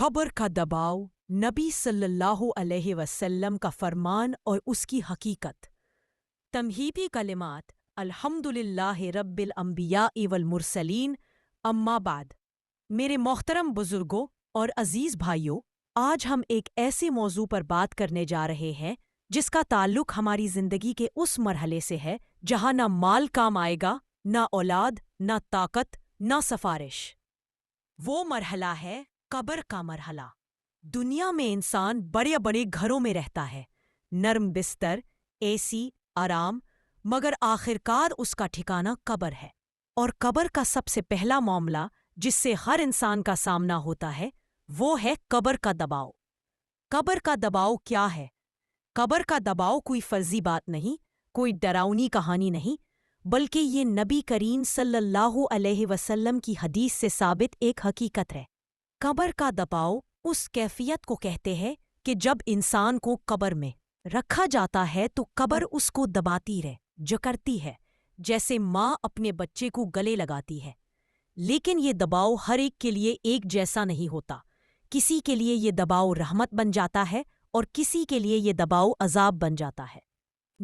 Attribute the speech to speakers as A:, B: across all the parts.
A: قبر کا دباؤ، نبی صلی اللہ علیہ وسلم کا فرمان اور اس کی حقیقت۔ تمہیدی کلمات۔ الحمدللہ رب الانبیاء والمرسلین، اما بعد۔ میرے محترم بزرگوں اور عزیز بھائیوں، آج ہم ایک ایسے موضوع پر بات کرنے جا رہے ہیں جس کا تعلق ہماری زندگی کے اس مرحلے سے ہے جہاں نہ مال کام آئے گا، نہ اولاد، نہ طاقت، نہ سفارش۔ وہ مرحلہ ہے قبر کا مرحلہ۔ دنیا میں انسان بڑے بڑے گھروں میں رہتا ہے، نرم بستر، اے سی، آرام، مگر آخرکار اس کا ٹھکانہ قبر ہے۔ اور قبر کا سب سے پہلا معاملہ جس سے ہر انسان کا سامنا ہوتا ہے وہ ہے قبر کا دباؤ۔ قبر کا دباؤ کیا ہے؟ قبر کا دباؤ کوئی فرضی بات نہیں، کوئی ڈراؤنی کہانی نہیں، بلکہ یہ نبی کریم صلی اللہ علیہ وسلم کی حدیث سے ثابت ایک حقیقت ہے۔ قبر کا دباؤ اس کیفیت کو کہتے ہیں کہ جب انسان کو قبر میں رکھا جاتا ہے تو قبر اس کو دباتی ہے، جکڑتی ہے، جیسے ماں اپنے بچے کو گلے لگاتی ہے۔ لیکن یہ دباؤ ہر ایک کے لیے ایک جیسا نہیں ہوتا۔ کسی کے لیے یہ دباؤ رحمت بن جاتا ہے اور کسی کے لیے یہ دباؤ عذاب بن جاتا ہے۔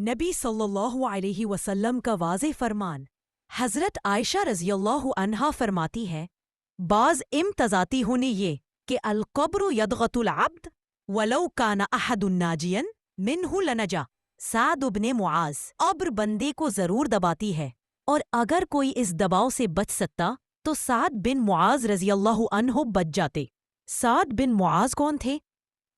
A: نبی صلی اللہ علیہ وسلم کا واضح فرمان۔ حضرت عائشہ رضی اللہ عنہا فرماتی ہے، بعض امتزاتی ہونے یہ کہ القبر یدغت العبد ولو کان احد ناجیا منہ لنجا۔ سعد بن معاذ، قبر بندے کو ضرور دباتی ہے، اور اگر کوئی اس دباؤ سے بچ سکتا تو سعد بن معاذ رضی اللہ عنہ بچ جاتے۔ سعد بن معاذ کون تھے؟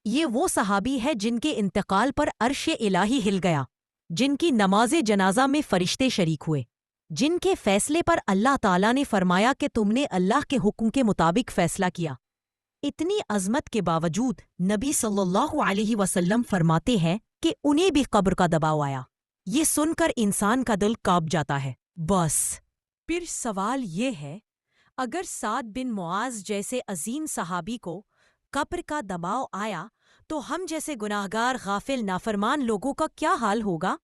A: یہ وہ صحابی ہے جن کے انتقال پر عرش الہی ہل گیا، جن کی نماز جنازہ میں فرشتے شریک ہوئے، جن کے فیصلے پر اللہ تعالیٰ نے فرمایا کہ تم نے اللہ کے حکم کے مطابق فیصلہ کیا۔ اتنی عظمت کے باوجود نبی صلی اللہ علیہ وسلم فرماتے ہیں کہ انہیں بھی قبر کا دباؤ آیا۔ یہ سن کر انسان کا دل کانپ جاتا ہے۔ بس پھر سوال یہ ہے، اگر سعد بن معاذ جیسے عظیم صحابی کو قبر کا دباؤ آیا تو ہم جیسے گناہگار، غافل، نافرمان لوگوں کا کیا حال ہوگا؟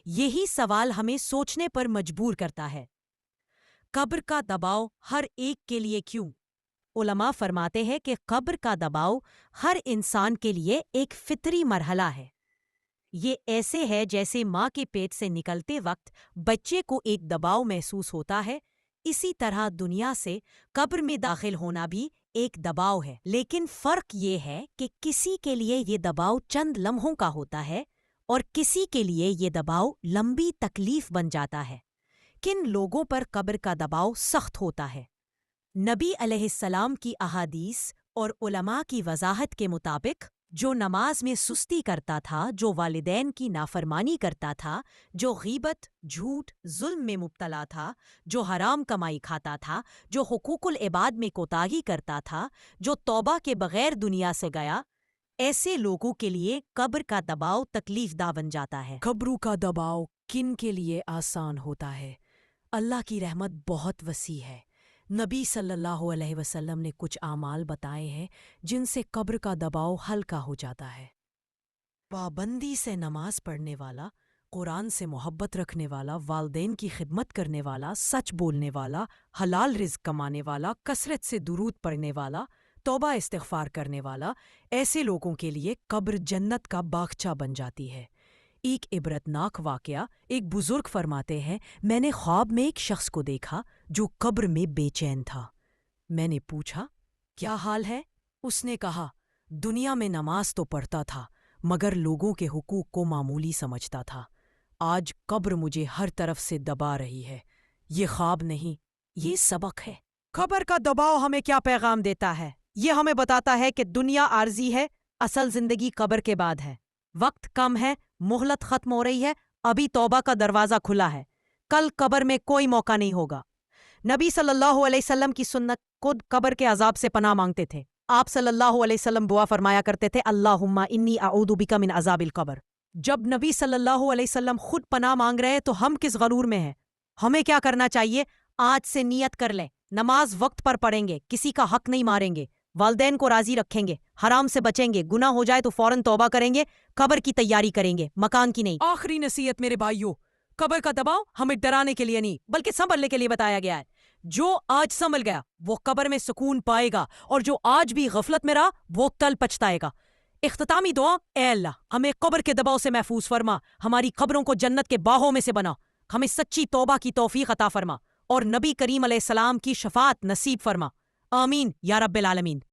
A: یہی سوال ہمیں سوچنے پر مجبور کرتا ہے۔ قبر کا دباؤ ہر ایک کے لیے کیوں؟ علماء فرماتے ہیں کہ قبر کا دباؤ ہر انسان کے لیے ایک فطری مرحلہ ہے۔ یہ ایسے ہے جیسے ماں کے پیٹ سے نکلتے وقت بچے کو ایک دباؤ محسوس ہوتا ہے، اسی طرح دنیا سے قبر میں داخل ہونا بھی ایک دباؤ ہے۔ لیکن فرق یہ ہے کہ کسی کے لیے یہ دباؤ چند لمحوں کا ہوتا ہے اور کسی کے لیے یہ دباؤ لمبی تکلیف بن جاتا ہے۔ کن لوگوں پر قبر کا دباؤ سخت ہوتا ہے؟ نبی علیہ السلام کی احادیث اور علماء کی وضاحت کے مطابق جو نماز میں سستی کرتا تھا، جو والدین کی نافرمانی کرتا تھا، جو غیبت، جھوٹ، ظلم میں مبتلا تھا، جو حرام کمائی کھاتا تھا، جو حقوق العباد میں کوتاہی کرتا تھا، جو توبہ کے بغیر دنیا سے گیا، ایسے لوگوں کے لیے قبر کا دباؤ تکلیف دہ بن جاتا ہے۔ قبروں کا دباؤ کن کے لیے آسان ہوتا ہے؟ اللہ کی رحمت بہت وسیع ہے۔ نبی صلی اللہ علیہ وسلم نے کچھ اعمال بتائے ہیں جن سے قبر کا دباؤ ہلکا ہو جاتا ہے۔ پابندی سے نماز پڑھنے والا، قرآن سے محبت رکھنے والا، والدین کی خدمت کرنے والا، سچ بولنے والا، حلال رزق کمانے والا، کثرت سے درود پڑھنے والا، توبہ استغفار کرنے والا، ایسے لوگوں کے لیے قبر جنت کا باغچہ بن جاتی ہے۔ ایک عبرتناک واقعہ، ایک بزرگ فرماتے ہیں، میں نے خواب میں ایک شخص کو دیکھا جو قبر میں بے چین تھا۔ میں نے پوچھا، کیا حال ہے؟ اس نے کہا، دنیا میں نماز تو پڑھتا تھا مگر لوگوں کے حقوق کو معمولی سمجھتا تھا۔ آج قبر مجھے ہر طرف سے دبا رہی ہے۔ یہ خواب نہیں، یہ سبق ہے۔ قبر کا دباؤ ہمیں کیا پیغام دیتا ہے؟ یہ ہمیں بتاتا ہے کہ دنیا عارضی ہے، اصل زندگی قبر کے بعد ہے۔ وقت کم ہے، مہلت ختم ہو رہی ہے، ابھی توبہ کا دروازہ کھلا ہے، کل قبر میں کوئی موقع نہیں ہوگا۔ نبی صلی اللہ علیہ وسلم کی سنت، خود قبر کے عذاب سے پناہ مانگتے تھے۔ آپ صلی اللہ علیہ وسلم دعا فرمایا کرتے تھے، اللہم انی اعوذ بک من عذاب القبر۔ جب نبی صلی اللہ علیہ وسلم خود پناہ مانگ رہے ہیں تو ہم کس غرور میں ہیں؟ ہمیں کیا کرنا چاہیے؟ آج سے نیت کر لیں، نماز وقت پر پڑھیں گے، کسی کا حق نہیں ماریں گے، والدین کو راضی رکھیں گے، حرام سے بچیں گے، گناہ ہو جائے تو فوراً توبہ کریں گے، قبر کی تیاری کریں گے، مکان کی نہیں۔ آخری نصیحت میرے بھائیوں، قبر کا دباؤ ہمیں ڈرانے کے لیے نہیں بلکہ سنبھلنے کے لیے بتایا گیا ہے۔ جو آج سنبھل گیا وہ قبر میں سکون پائے گا، اور جو آج بھی غفلت میں رہا وہ کل پچھتائے گا۔ اختتامی دعا: اے اللہ ہمیں قبر کے دباؤ سے محفوظ فرما، ہماری قبروں کو جنت کے باغوں میں سے بنا، ہمیں سچی توبہ کی توفیق عطا فرما، اور نبی کریم علیہ السلام کی شفاعت نصیب فرما۔ آمین یا رب العالمین۔